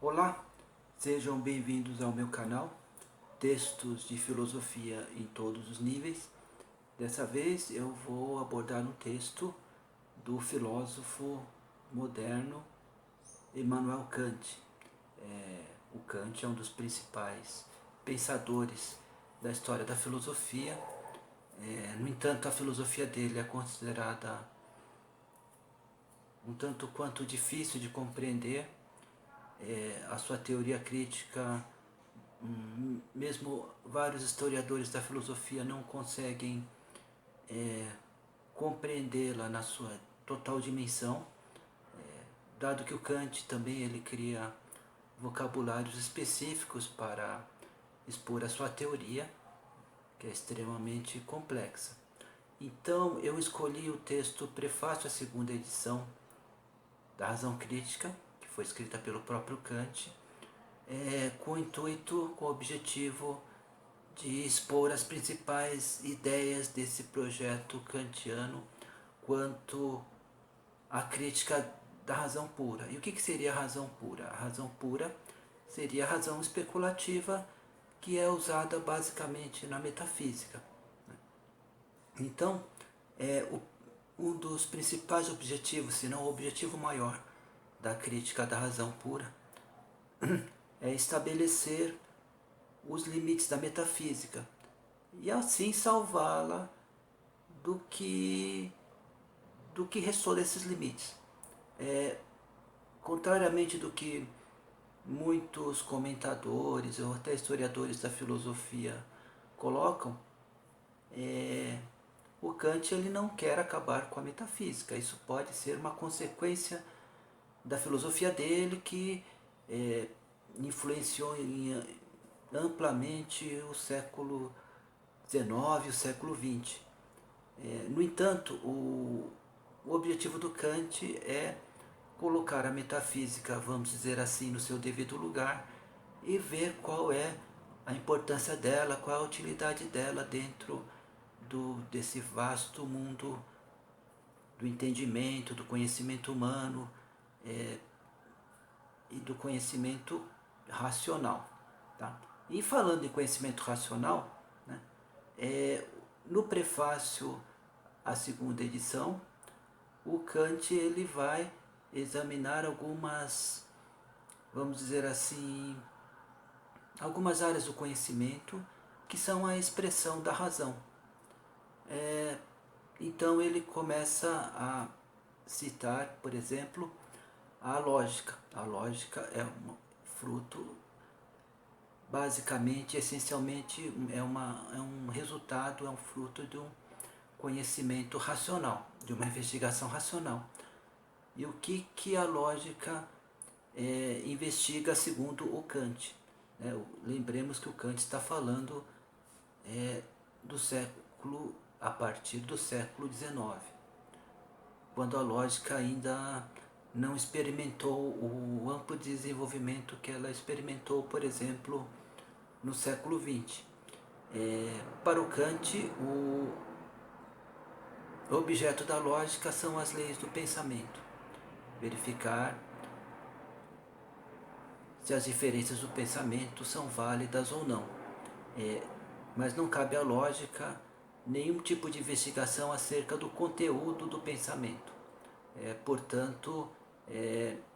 Olá, sejam bem-vindos ao meu canal, textos de filosofia em todos os níveis. Dessa vez eu vou abordar um texto do filósofo moderno Immanuel Kant. O Kant é um dos principais pensadores da história da filosofia. No entanto, a filosofia dele é considerada um tanto quanto difícil de compreender. A sua teoria crítica, mesmo vários historiadores da filosofia não conseguem compreendê-la na sua total dimensão, dado que o Kant também ele cria vocabulários específicos para expor a sua teoria, que é extremamente complexa. Então eu escolhi o texto Prefácio à segunda edição da Razão Crítica, que foi escrita pelo próprio Kant, com o intuito, com o objetivo de expor as principais ideias desse projeto kantiano quanto à crítica da razão pura. E o que seria a razão pura? A razão pura seria a razão especulativa que é usada basicamente na metafísica. Então, um dos principais objetivos, se não o objetivo maior da crítica da razão pura, é estabelecer os limites da metafísica e assim salvá-la do que ressoa desses limites. Contrariamente do que muitos comentadores ou até historiadores da filosofia colocam, o Kant ele não quer acabar com a metafísica. Isso pode ser uma consequência da filosofia dele que influenciou amplamente o século XIX e o século XX. No entanto, o objetivo do Kant é colocar a metafísica, vamos dizer assim, no seu devido lugar e ver qual é a importância dela, qual é a utilidade dela dentro desse vasto mundo do entendimento, do conhecimento humano e do conhecimento racional. Tá? E falando em conhecimento racional, né, no prefácio à segunda edição, o Kant ele vai examinar algumas, vamos dizer assim, algumas áreas do conhecimento que são a expressão da razão. Então ele começa a citar, por exemplo, a lógica. A lógica é um fruto, basicamente, essencialmente, é um resultado, é um fruto de um conhecimento racional, de uma investigação racional. E o que a lógica investiga segundo o Kant? Lembremos que o Kant está falando do século, a partir do século XIX, quando a lógica ainda não experimentou o amplo desenvolvimento que ela experimentou, por exemplo, no século XX. Para o Kant, o objeto da lógica são as leis do pensamento. Verificar se as diferenças do pensamento são válidas ou não. Mas não cabe à lógica nenhum tipo de investigação acerca do conteúdo do pensamento. Portanto,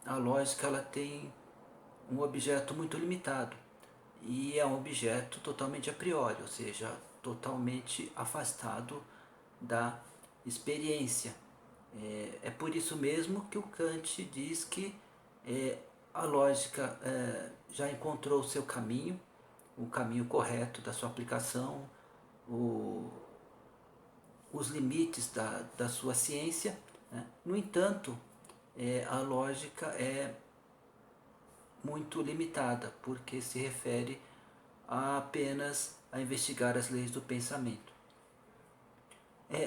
a lógica ela tem um objeto muito limitado e é um objeto totalmente a priori, ou seja, totalmente afastado da experiência. É por isso mesmo que o Kant diz que a lógica já encontrou o seu caminho, o caminho correto da sua aplicação, os limites da sua ciência. Né? No entanto, a lógica é muito limitada, porque se refere apenas a investigar as leis do pensamento.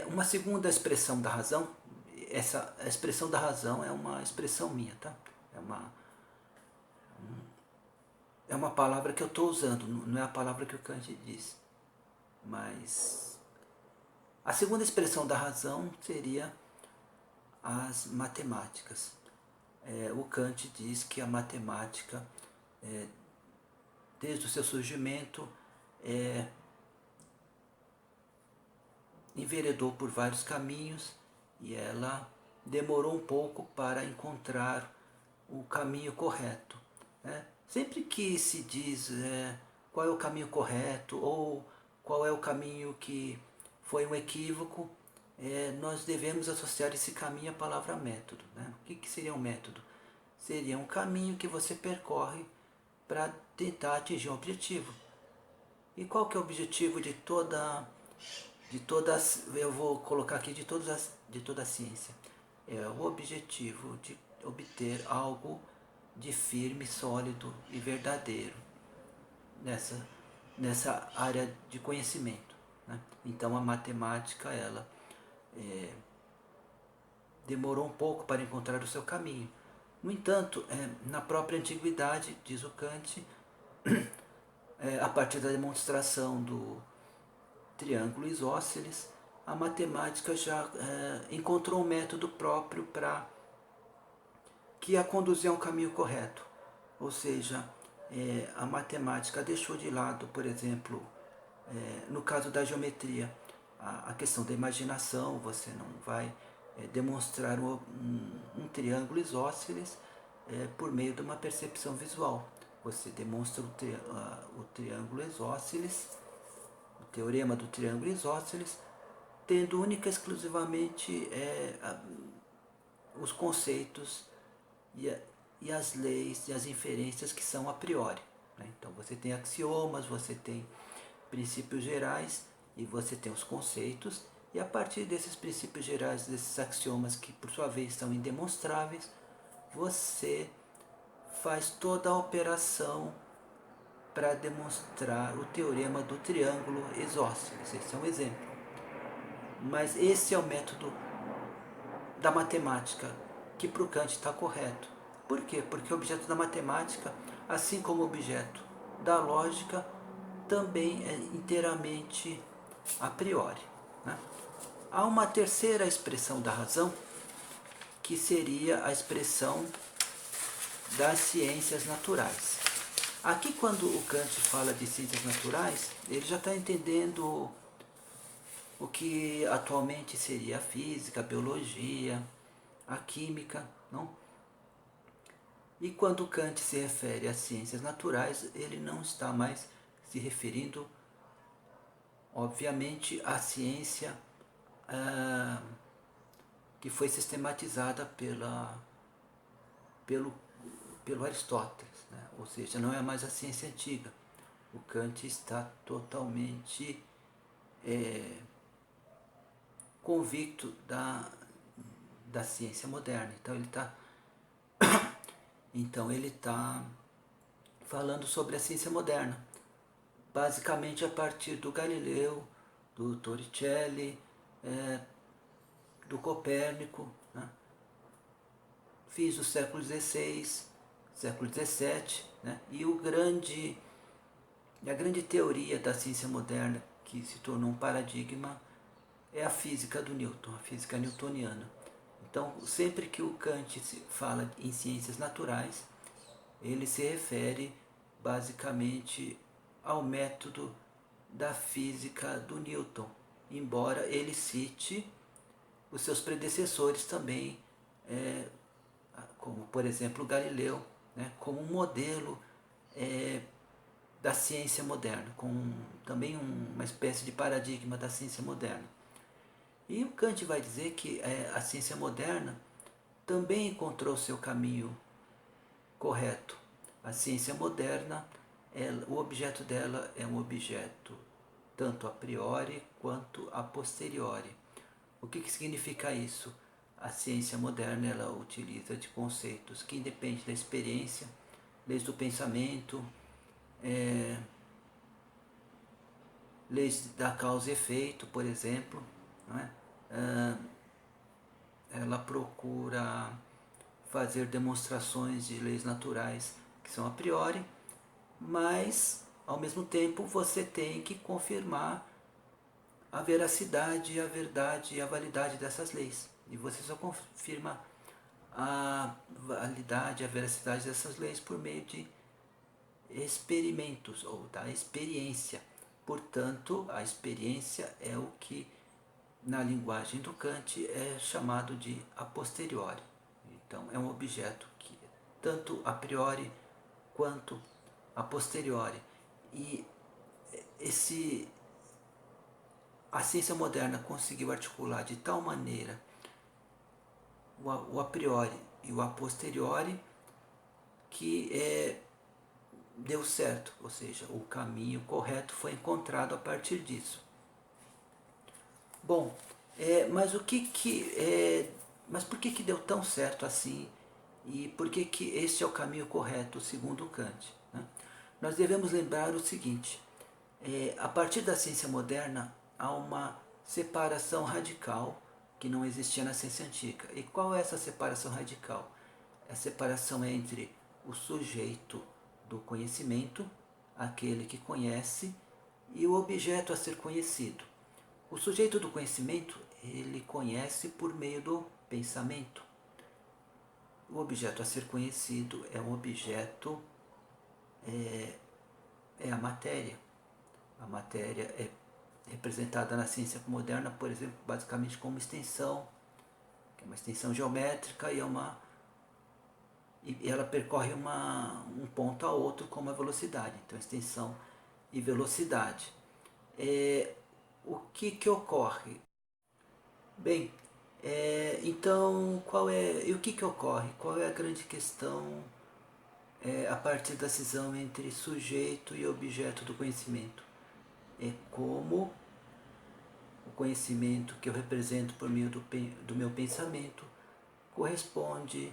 Uma segunda expressão da razão, essa expressão da razão é uma expressão minha, tá? É uma palavra que eu estou usando, não é a palavra que o Kant diz. Mas a segunda expressão da razão seria as matemáticas. o Kant diz que a matemática, desde o seu surgimento, enveredou por vários caminhos e ela demorou um pouco para encontrar o caminho correto. Né? Sempre que se diz qual é o caminho correto ou qual é o caminho que foi um equívoco, nós devemos associar esse caminho à palavra método. Né? O que seria um método? Seria um caminho que você percorre para tentar atingir um objetivo. E qual que é o objetivo de todas, eu vou colocar aqui de toda a ciência? É o objetivo de obter algo de firme, sólido e verdadeiro nessa área de conhecimento. Né? Então a matemática, ela demorou um pouco para encontrar o seu caminho. No entanto, na própria antiguidade, diz o Kant, a partir da demonstração do triângulo isósceles, a matemática já encontrou um método próprio para que a conduzir a um caminho correto. Ou seja, a matemática deixou de lado, por exemplo, no caso da geometria, a questão da imaginação. Você não vai demonstrar um triângulo isósceles por meio de uma percepção visual. Você demonstra o triângulo isósceles, o teorema do triângulo isósceles, tendo única e exclusivamente os conceitos e as leis e as inferências que são a priori. Né? Então você tem axiomas, você tem princípios gerais e você tem os conceitos, e a partir desses princípios gerais, desses axiomas que por sua vez são indemonstráveis, você faz toda a operação para demonstrar o teorema do triângulo isósceles. Esse é um exemplo. Mas esse é o método da matemática que para o Kant está correto. Por quê? Porque o objeto da matemática, assim como o objeto da lógica, também é inteiramente a priori. Né? Há uma terceira expressão da razão, que seria a expressão das ciências naturais. Aqui, quando o Kant fala de ciências naturais, ele já está entendendo o que atualmente seria a física, a biologia, a química, não? E quando Kant se refere às ciências naturais, ele não está mais se referindo, obviamente, à ciência que foi sistematizada pelo Aristóteles, né? Ou seja, não é mais a ciência antiga. O Kant está totalmente convicto da ciência moderna. Então ele está falando sobre a ciência moderna, basicamente a partir do Galileu, do Torricelli, do Copérnico, né? Fins do século XVI, século XVII, né? E a grande teoria da ciência moderna, que se tornou um paradigma, é a física do Newton, a física newtoniana. Então, sempre que o Kant fala em ciências naturais, ele se refere basicamente ao método da física do Newton, embora ele cite os seus predecessores também, como por exemplo Galileu, né, como um modelo da ciência moderna, com também uma espécie de paradigma da ciência moderna. E o Kant vai dizer que a ciência moderna também encontrou seu caminho correto. A ciência moderna, o objeto dela é um objeto tanto a priori quanto a posteriori. O que significa isso? A ciência moderna, ela utiliza de conceitos que independem da experiência, desde o pensamento, leis da causa e efeito, por exemplo, não é? Ela procura fazer demonstrações de leis naturais que são a priori, mas ao mesmo tempo você tem que confirmar a veracidade, a verdade e a validade dessas leis. E você só confirma a validade, a veracidade dessas leis por meio de experimentos ou da experiência. Portanto, a experiência é o que na linguagem do Kant é chamado de a posteriori. Então, é um objeto que é tanto a priori quanto a posteriori. E esse, a ciência moderna conseguiu articular de tal maneira o a priori e o a posteriori que deu certo, ou seja, o caminho correto foi encontrado a partir disso. Bom, mas por que deu tão certo assim e por que esse é o caminho correto segundo Kant? Né? Nós devemos lembrar o seguinte: a partir da ciência moderna há uma separação radical que não existia na ciência antiga. E qual é essa separação radical? A separação é entre o sujeito do conhecimento, aquele que conhece, e o objeto a ser conhecido. O sujeito do conhecimento, ele conhece por meio do pensamento. O objeto a ser conhecido é um objeto, é a matéria. A matéria é representada na ciência moderna, por exemplo, basicamente como extensão, que é uma extensão geométrica e ela percorre um ponto a outro com uma velocidade. Então, extensão e velocidade. O que ocorre? Bem, então, e o que ocorre? Qual é a grande questão a partir da cisão entre sujeito e objeto do conhecimento? É como o conhecimento que eu represento por meio do meu pensamento corresponde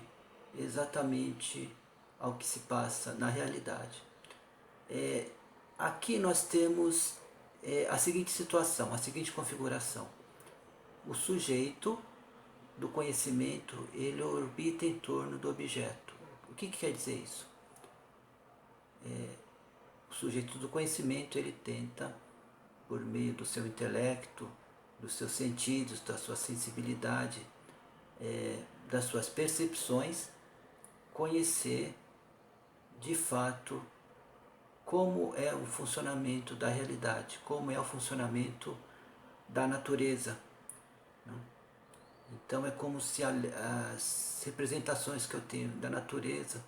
exatamente ao que se passa na realidade. Aqui nós temos a seguinte situação, a seguinte configuração. O sujeito do conhecimento, ele orbita em torno do objeto. O que quer dizer isso? O sujeito do conhecimento, ele tenta, por meio do seu intelecto, dos seus sentidos, da sua sensibilidade, das suas percepções, conhecer de fato como é o funcionamento da realidade, como é o funcionamento da natureza. Então é como se as representações que eu tenho da natureza,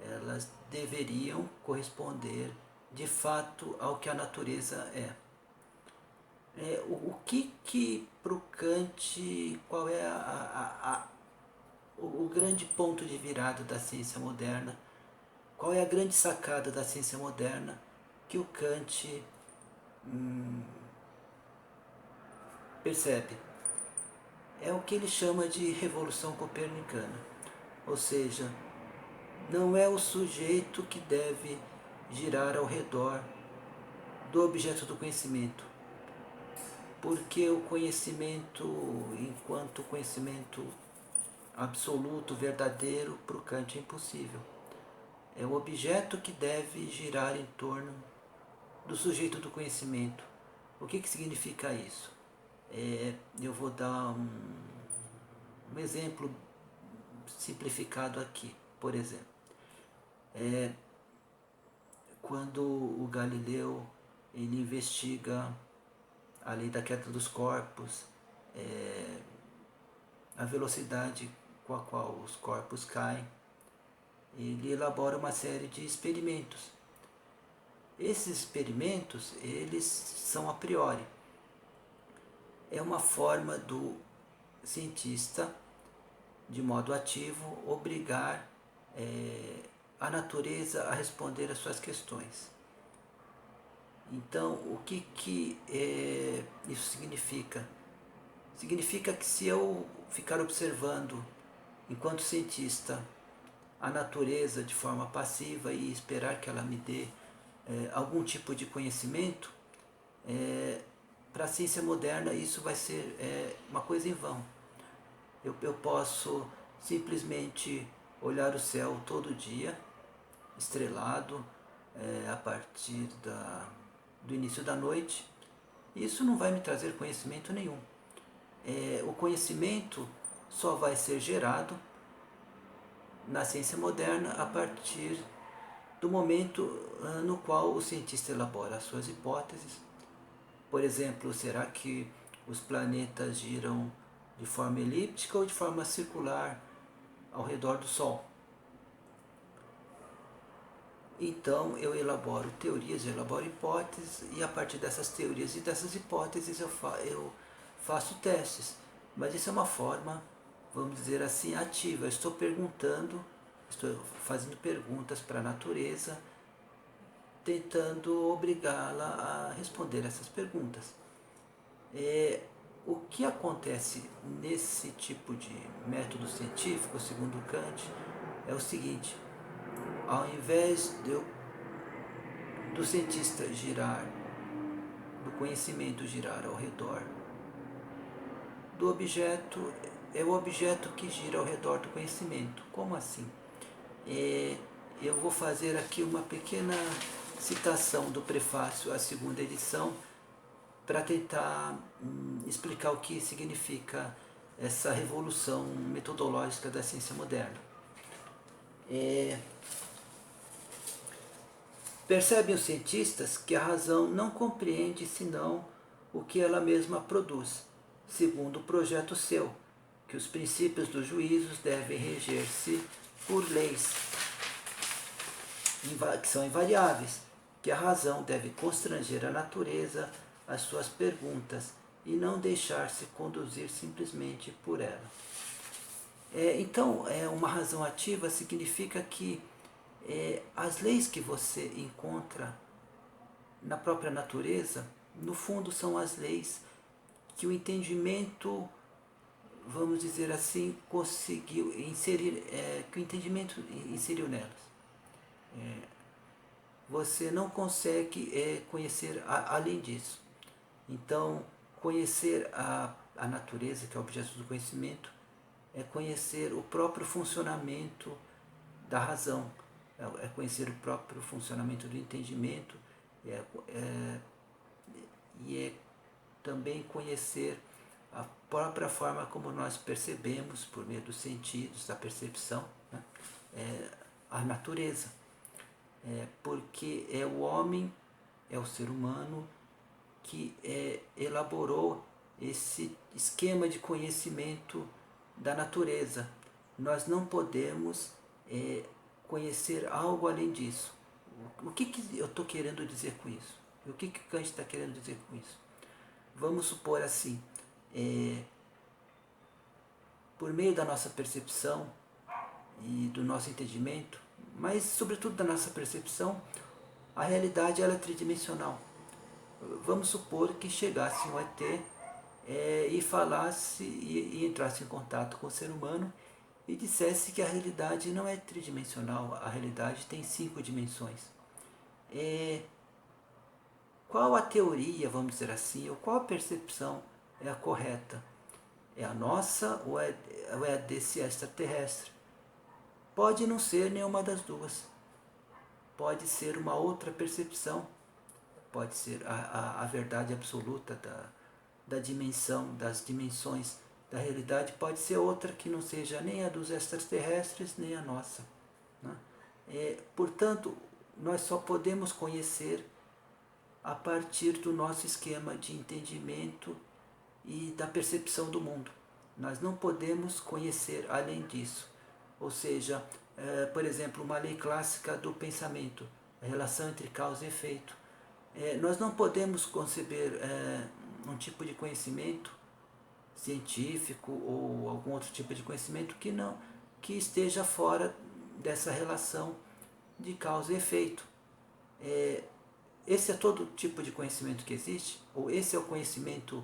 elas deveriam corresponder de fato ao que a natureza é. O que para o Kant, qual é o grande ponto de virada da ciência moderna? Qual é a grande sacada da ciência moderna que o Kant percebe? É o que ele chama de revolução copernicana. Ou seja, não é o sujeito que deve girar ao redor do objeto do conhecimento, porque o conhecimento, enquanto conhecimento absoluto, verdadeiro, para o Kant é impossível. É o objeto que deve girar em torno do sujeito do conhecimento. O que significa isso? Eu vou dar um exemplo simplificado aqui. Por exemplo, quando o Galileu ele investiga a lei da queda dos corpos, a velocidade com a qual os corpos caem, ele elabora uma série de experimentos. Esses experimentos, eles são a priori. É uma forma do cientista, de modo ativo, obrigar a natureza a responder às suas questões. Então, o que isso significa? Significa que se eu ficar observando, enquanto cientista, a natureza de forma passiva e esperar que ela me dê algum tipo de conhecimento, para a ciência moderna isso vai ser uma coisa em vão. Eu posso simplesmente olhar o céu todo dia, estrelado, a partir do início da noite. Isso não vai me trazer conhecimento nenhum. O conhecimento só vai ser gerado na ciência moderna a partir do momento no qual o cientista elabora as suas hipóteses. Por exemplo, será que os planetas giram de forma elíptica ou de forma circular ao redor do Sol? Então eu elaboro teorias, eu elaboro hipóteses, e a partir dessas teorias e dessas hipóteses eu faço testes. Mas isso é uma forma, vamos dizer assim, ativa. Eu estou perguntando, estou fazendo perguntas para a natureza, tentando obrigá-la a responder essas perguntas. O que acontece nesse tipo de método científico, segundo Kant, é o seguinte: ao invés do cientista girar, do conhecimento girar ao redor do objeto, é o objeto que gira ao redor do conhecimento. Como assim? Eu vou fazer aqui uma pequena citação do prefácio à segunda edição para tentar explicar o que significa essa revolução metodológica da ciência moderna. Percebem os cientistas que a razão não compreende senão o que ela mesma produz, segundo o projeto seu, que os princípios dos juízos devem reger-se por leis que são invariáveis, que a razão deve constranger a natureza às suas perguntas e não deixar-se conduzir simplesmente por ela. Então, uma razão ativa significa que as leis que você encontra na própria natureza, no fundo, são as leis que o entendimento, vamos dizer assim, conseguiu inserir, que o entendimento inseriu nelas. Você não consegue conhecer além disso. Então, conhecer a natureza, que é o objeto do conhecimento, é conhecer o próprio funcionamento da razão, é conhecer o próprio funcionamento do entendimento, e é também conhecer a própria forma como nós percebemos, por meio dos sentidos, da percepção, né, a natureza. Porque é o homem, é o ser humano que elaborou esse esquema de conhecimento da natureza. Nós não podemos conhecer algo além disso. O que eu estou querendo dizer com isso? O que Kant está querendo dizer com isso? Vamos supor assim, por meio da nossa percepção e do nosso entendimento, mas sobretudo da nossa percepção, a realidade ela é tridimensional. Vamos supor que chegasse um ET e falasse e entrasse em contato com o ser humano e dissesse que a realidade não é tridimensional, a realidade tem 5 dimensões. Qual a teoria, vamos dizer assim, ou qual a percepção é a correta? É a nossa ou é a desse extraterrestre? Pode não ser nenhuma das duas. Pode ser uma outra percepção. Pode ser a verdade absoluta da dimensão, das dimensões da realidade. Pode ser outra que não seja nem a dos extraterrestres, nem a nossa. Né? Portanto, nós só podemos conhecer a partir do nosso esquema de entendimento e da percepção do mundo. Nós não podemos conhecer além disso. Ou seja, por exemplo, uma lei clássica do pensamento, a relação entre causa e efeito. Nós não podemos conceber um tipo de conhecimento científico ou algum outro tipo de conhecimento que esteja fora dessa relação de causa e efeito. Esse é todo tipo de conhecimento que existe? Ou esse é o conhecimento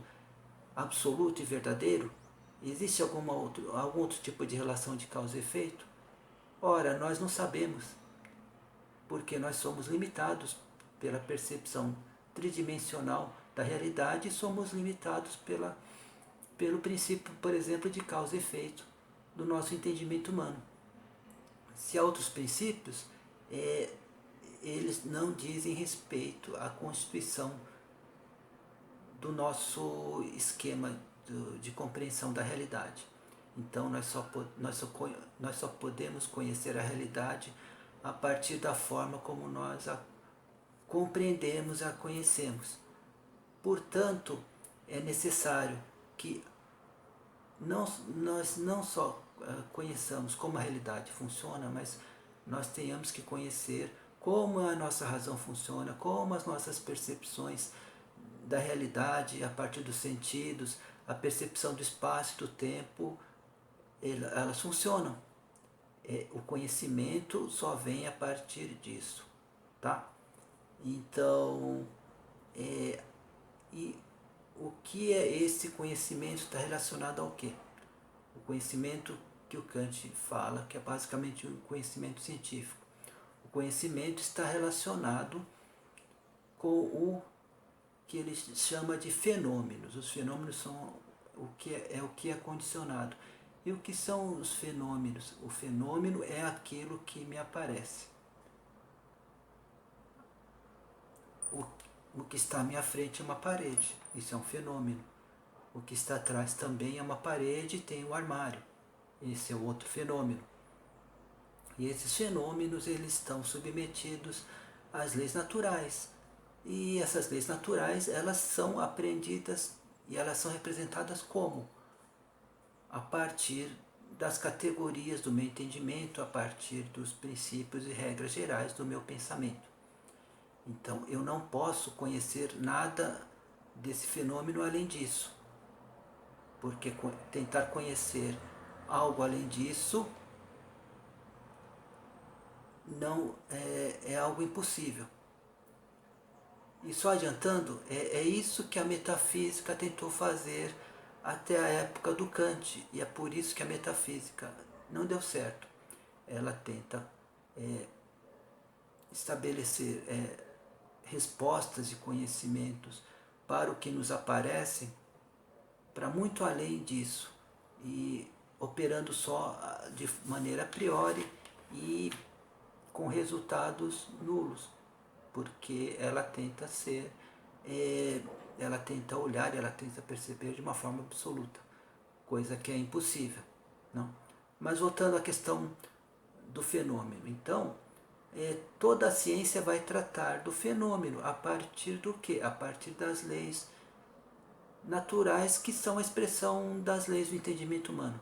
absoluto e verdadeiro? Existe algum outro tipo de relação de causa e efeito? Ora, nós não sabemos, porque nós somos limitados pela percepção tridimensional da realidade e somos limitados pelo princípio, por exemplo, de causa e efeito do nosso entendimento humano. Se há outros princípios, eles não dizem respeito à constituição do nosso esquema de compreensão da realidade. Então nós só podemos conhecer a realidade a partir da forma como nós a compreendemos e a conhecemos. Portanto, é necessário que nós não só conheçamos como a realidade funciona, mas nós tenhamos que conhecer como a nossa razão funciona, como as nossas percepções da realidade a partir dos sentidos, a percepção do espaço e do tempo, elas funcionam. O conhecimento só vem a partir disso, tá? Então, e o que é esse conhecimento está relacionado ao quê? O conhecimento que o Kant fala, que é basicamente o conhecimento científico. O conhecimento está relacionado com o que ele chama de fenômenos. Os fenômenos são o que é condicionado. E o que são os fenômenos? O fenômeno é aquilo que me aparece. O que está à minha frente é uma parede. Isso é um fenômeno. O que está atrás também é uma parede e tem um armário. Esse é o outro fenômeno. E esses fenômenos eles estão submetidos às leis naturais. E essas leis naturais elas são aprendidas e elas são representadas como? A partir das categorias do meu entendimento, a partir dos princípios e regras gerais do meu pensamento. Então eu não posso conhecer nada desse fenômeno além disso, porque tentar conhecer algo além disso não é algo impossível. E só adiantando, é isso que a metafísica tentou fazer até a época do Kant, e é por isso que a metafísica não deu certo. Ela tenta estabelecer respostas e conhecimentos para o que nos aparecem, para muito além disso, e operando só de maneira a priori e com resultados nulos, porque ela tenta ela tenta olhar, ela tenta perceber de uma forma absoluta, coisa que é impossível, não? Mas voltando à questão do fenômeno, então toda a ciência vai tratar do fenômeno a partir do quê? A partir das leis naturais que são a expressão das leis do entendimento humano.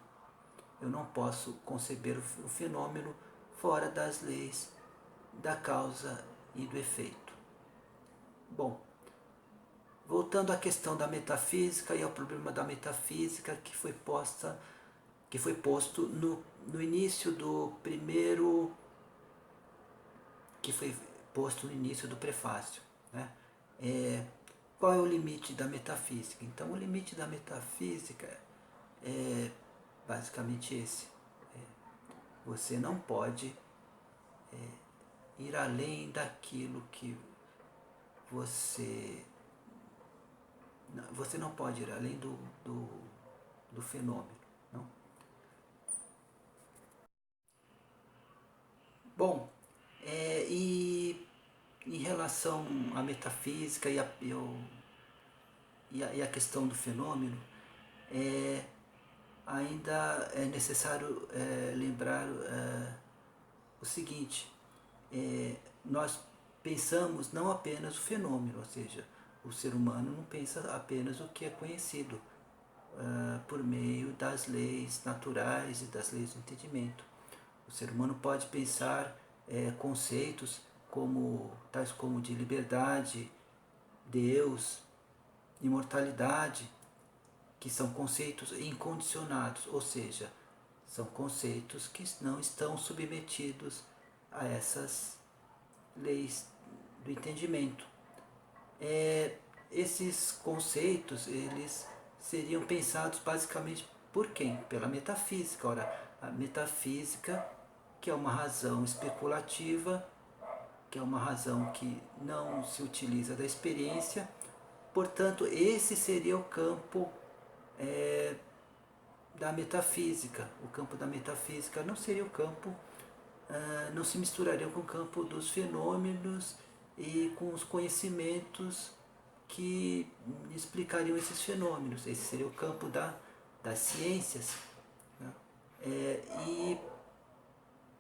Eu não posso conceber o fenômeno fora das leis da causa e do efeito. Bom, voltando à questão da metafísica e ao problema da metafísica que foi posto no início do primeiro, que foi posto no início do prefácio, né? Qual é o limite da metafísica? Então o limite da metafísica é basicamente esse. Você não pode ir além daquilo que você não pode ir além do fenômeno. Não? Bom, e em relação à metafísica e a questão do fenômeno, ainda é necessário lembrar o seguinte: nós pensamos não apenas o fenômeno, ou seja, o ser humano não pensa apenas o que é conhecido por meio das leis naturais e das leis do entendimento. O ser humano pode pensar conceitos tais como de liberdade, Deus, imortalidade, que são conceitos incondicionados, ou seja, são conceitos que não estão submetidos a essas leis do entendimento. Esses conceitos eles seriam pensados basicamente por quem? Pela metafísica. Ora, a metafísica, que é uma razão especulativa, que é uma razão que não se utiliza da experiência, portanto, esse seria o campo da metafísica. O campo da metafísica não seria o campo, não se misturaria com o campo dos fenômenos e com os conhecimentos que explicariam esses fenômenos. Esse seria o campo das ciências, né? E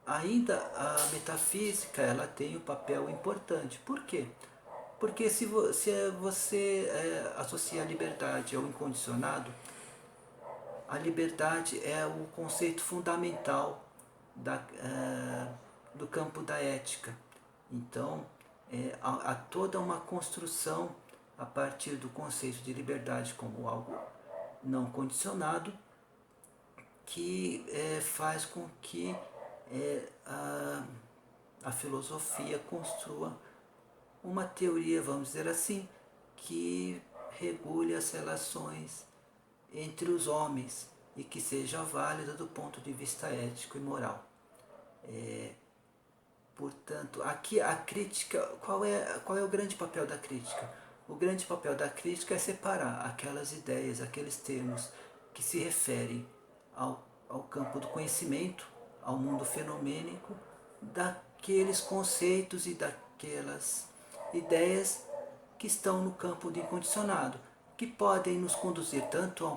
ainda a metafísica ela tem um papel importante. Por quê? Porque se você associa a liberdade ao incondicionado, a liberdade é o conceito fundamental do campo da ética. Então, há toda uma construção a partir do conceito de liberdade como algo não condicionado que faz com que a filosofia construa uma teoria, vamos dizer assim, que regule as relações entre os homens e que seja válida do ponto de vista ético e moral. Portanto, aqui a crítica, qual é o grande papel da crítica? O grande papel da crítica é separar aquelas ideias, aqueles termos que se referem ao campo do conhecimento, ao mundo fenomênico, daqueles conceitos e daquelas ideias que estão no campo do incondicionado, que podem nos conduzir tanto a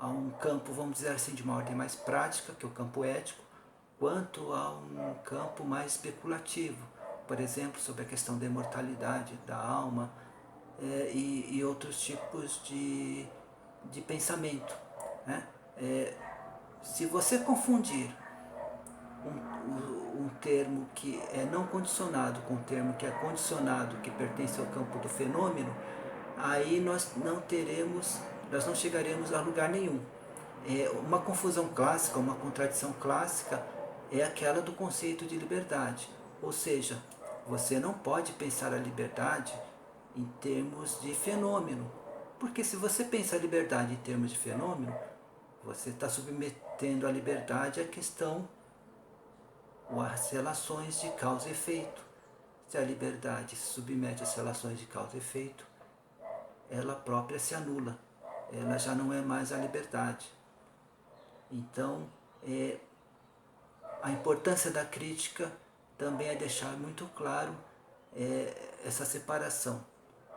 um campo, vamos dizer assim, de uma ordem mais prática, que é o campo ético, quanto a um campo mais especulativo, por exemplo, sobre a questão da imortalidade da alma e outros tipos de pensamento. Né? Se você confundir um termo que é não condicionado com um termo que é condicionado, que pertence ao campo do fenômeno, aí nós não chegaremos a lugar nenhum. Uma confusão clássica, uma contradição clássica é aquela do conceito de liberdade. Ou seja, você não pode pensar a liberdade em termos de fenômeno. Porque se você pensa a liberdade em termos de fenômeno, você está submetendo a liberdade à questão ou às relações de causa e efeito. Se a liberdade se submete às relações de causa e efeito, ela própria se anula. Ela já não é mais a liberdade. Então, a importância da crítica também é deixar muito claro essa separação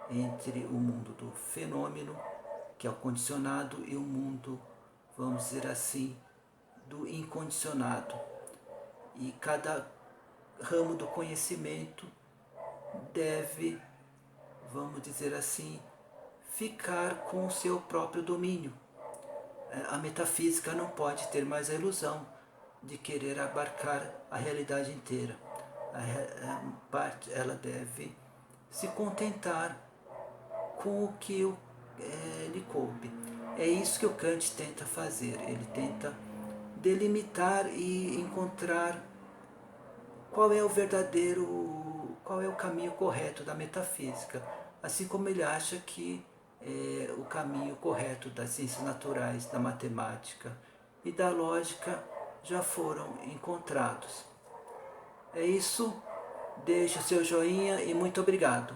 entre o mundo do fenômeno, que é o condicionado, e o mundo, vamos dizer assim, do incondicionado. E cada ramo do conhecimento deve, vamos dizer assim, ficar com o seu próprio domínio. A metafísica não pode ter mais a ilusão de querer abarcar a realidade inteira. Ela deve se contentar com o que lhe coube. É isso que o Kant tenta fazer. Ele tenta delimitar e encontrar qual é qual é o caminho correto da metafísica, assim como ele acha que o caminho correto das ciências naturais, da matemática e da lógica já foram encontrados. É isso, deixe o seu joinha e muito obrigado.